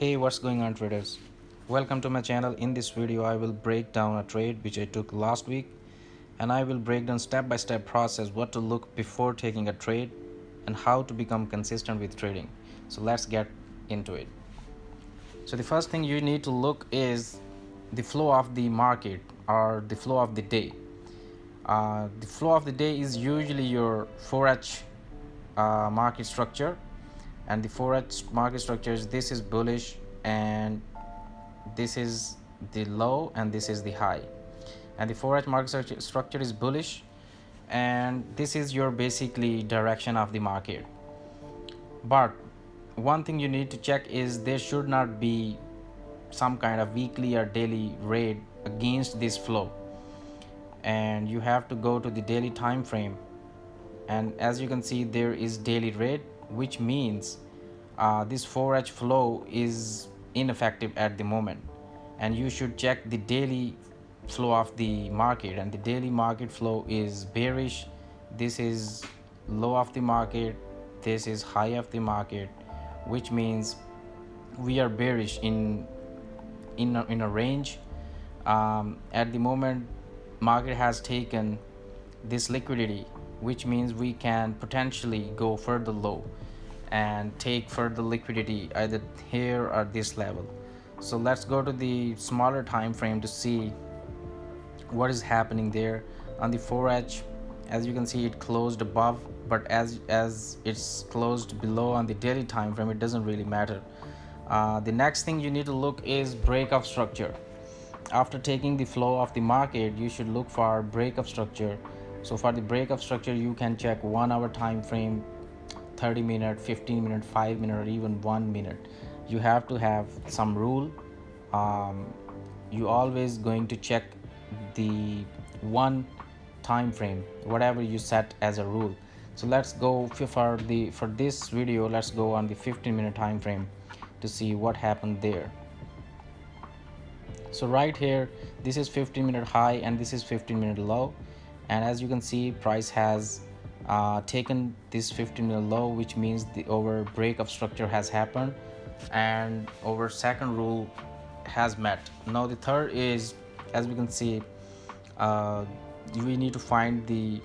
Hey, what's going on, traders? Welcome to my channel. In this video I will break down a trade which I took last week, and I will break down step-by-step process what to look before taking a trade and how to become consistent with trading. So let's get into it. So the first thing you need to look is the flow of the market or the flow of the day. The flow of the day is usually your 4H market structure, and the 4H market structure is this is bullish, and this is the low, and this is the high. And the 4H market structure is bullish, and this is your basically direction of the market. But one thing you need to check is there should not be some kind of weekly or daily raid against this flow, and you have to go to the daily time frame. And as you can see, there is daily raid, which means this 4H flow is ineffective at the moment, and you should check the daily flow of the market, and the daily market flow is bearish. This is low of the market, this is high of the market, which means we are bearish in a range. At the moment, market has taken this liquidity, which means we can potentially go further low and take further liquidity either here or this level. So let's go to the smaller time frame to see what is happening there. On the 4H, as you can see, it closed above, but as it's closed below on the daily time frame, it doesn't really matter. The next thing you need to look is break of structure. After taking the flow of the market, you should look for break of structure. So for the break of structure, you can check 1 hour time frame, 30 minute, 15 minute, 5 minute, or even 1 minute. You have to have some rule. You always going to check the one time frame, whatever you set as a rule. So let's go for this video, let's go on the 15-minute time frame to see what happened there. So right here, this is 15-minute high and this is 15-minute low, and as you can see, price has taken this 15-minute low, which means the over break of structure has happened and over second rule has met. Now the third is, as we can see, we need to find the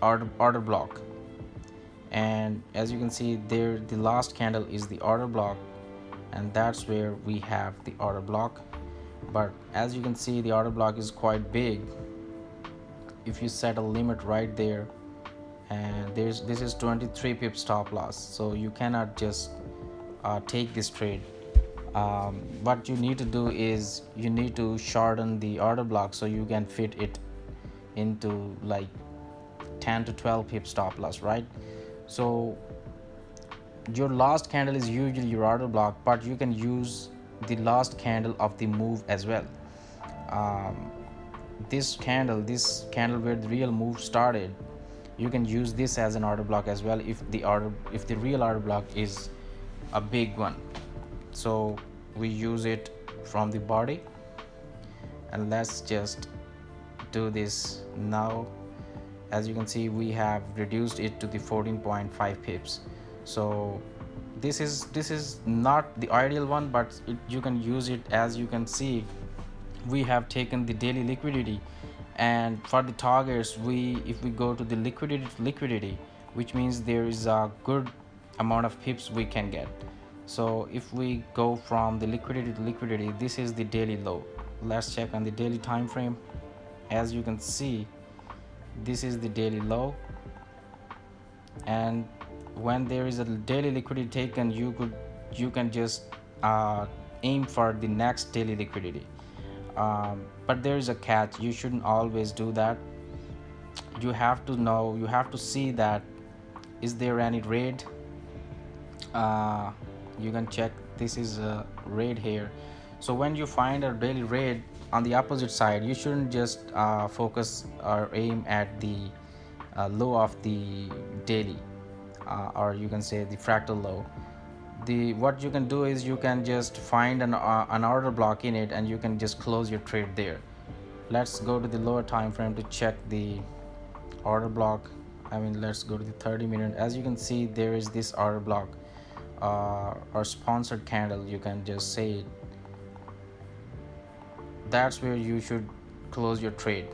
order block, and as you can see there, the last candle is the order block, and that's where we have the order block. But as you can see, the order block is quite big. If you set a limit right there, and this is 23 pip stop loss, so you cannot just take this trade. What you need to do is you need to shorten the order block so you can fit it into like 10 to 12 pip stop loss, right? So your last candle is usually your order block, but you can use the last candle of the move as well. This candle where the real move started, you can use this as an order block as well if the real order block is a big one. So we use it from the body, and let's just do this now. As you can see, we have reduced it to the 14.5 pips. So this is not the ideal one, but you can use it. As you can see, we have taken the daily liquidity, and for the targets, if we go to the liquidity, which means there is a good amount of pips we can get. So if we go from the liquidity to liquidity, this is the daily low. Let's check on the daily time frame. As you can see, this is the daily low, and when there is a daily liquidity taken, you can just aim for the next daily liquidity. But there is a catch. You shouldn't always do that. You have to see that is there any raid. You can check, this is a raid here. So when you find a daily raid on the opposite side, you shouldn't just focus or aim at the low of the daily, or you can say the fractal low. What you can do is you can just find an order block in it, and you can just close your trade there. Let's go to the lower time frame to check the order block. Let's go to the 30 minute. As you can see, there is this order block or sponsored candle, you can just say it, that's where you should close your trade,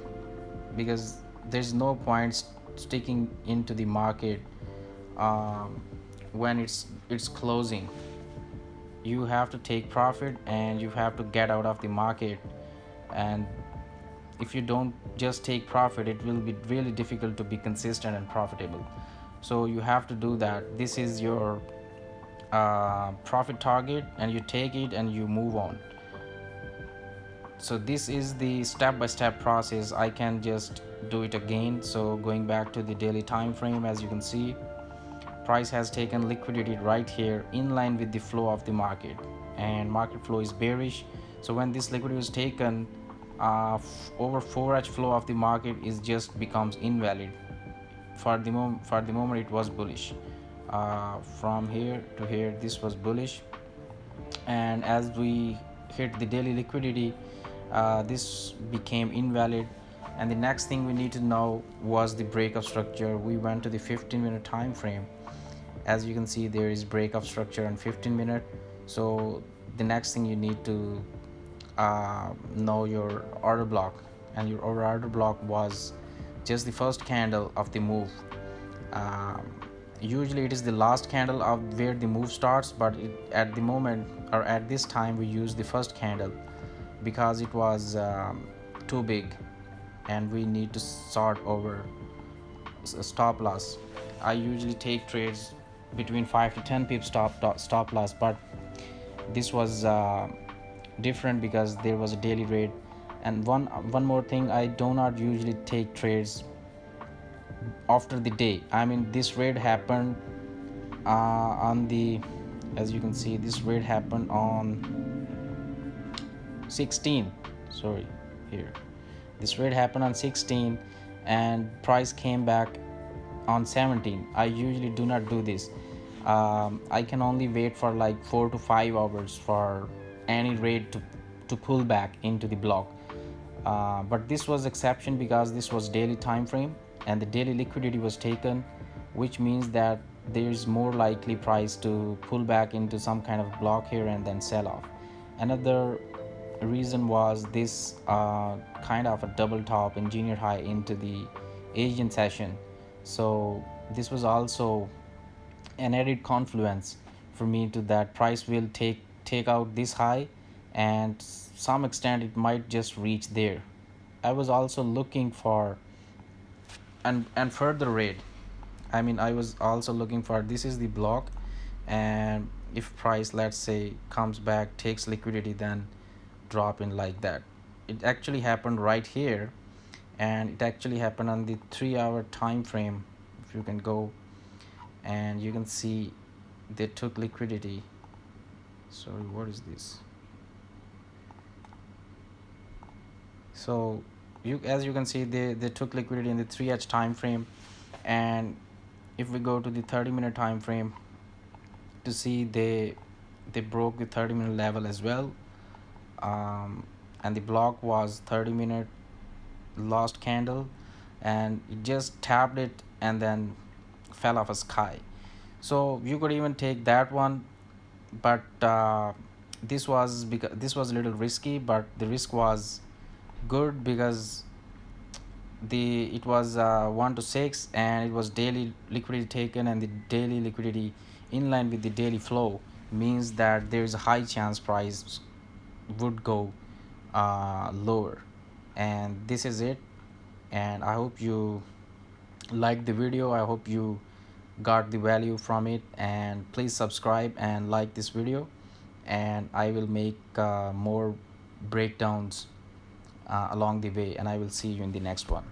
because there's no point sticking into the market um, when it's closing. You have to take profit and you have to get out of the market. And if you don't just take profit, it will be really difficult to be consistent and profitable. So you have to do that. This is your profit target, and you take it and you move on. So this is the step-by-step process. I can just do it again. So going back to the daily time frame, as you can see, price has taken liquidity right here in line with the flow of the market, and market flow is bearish. So when this liquidity is taken, over 4h flow of the market is just becomes invalid. For the moment it was bullish. From here to here this was bullish, and as we hit the daily liquidity, this became invalid. And the next thing we need to know was the breakup structure. We went to the 15-minute time frame. As you can see, there is breakup structure on 15-minute. So the next thing you need to know your order block, and your order block was just the first candle of the move. um, Usually it is the last candle of where the move starts, but at the moment, or at this time, we use the first candle because it was too big, and we need to sort over stop loss. I usually take trades between 5 to 10 pips stop loss, but this was different because there was a daily rate. And one more thing, I do not usually take trades after the day. I mean, this raid happened on the, as you can see, this raid happened on 16, sorry, here, this raid happened on 16 and price came back on 17. I usually do not do this. I can only wait for like 4 to 5 hours for any raid to pull back into the block. But this was exception because this was daily time frame and the daily liquidity was taken, which means that there's more likely price to pull back into some kind of block here and then sell off. Another reason was this kind of a double top engineered high into the Asian session. So this was also an added confluence for me to that price will take out this high, and some extent it might just reach there. I was also looking for and further rate. I mean, I was also looking for, this is the block, and if price, let's say, comes back, takes liquidity, then drop in like that. It actually happened right here, and it actually happened on the 3-hour time frame. If you can go and you can see they took liquidity. Sorry, what is this? So as you can see, they took liquidity in the 3h time frame. And if we go to the 30-minute time frame to see, they broke the 30-minute level as well. And the block was 30-minute last candle, and it just tapped it and then fell off a sky. So you could even take that one, but this was a little risky, but the risk was good because it was 1 to 6 and it was daily liquidity taken, and the daily liquidity in line with the daily flow means that there is a high chance price would go lower. And this is it, and I hope you liked the video. I hope you got the value from it, and please subscribe and like this video, and I will make more breakdowns along the way, and I will see you in the next one.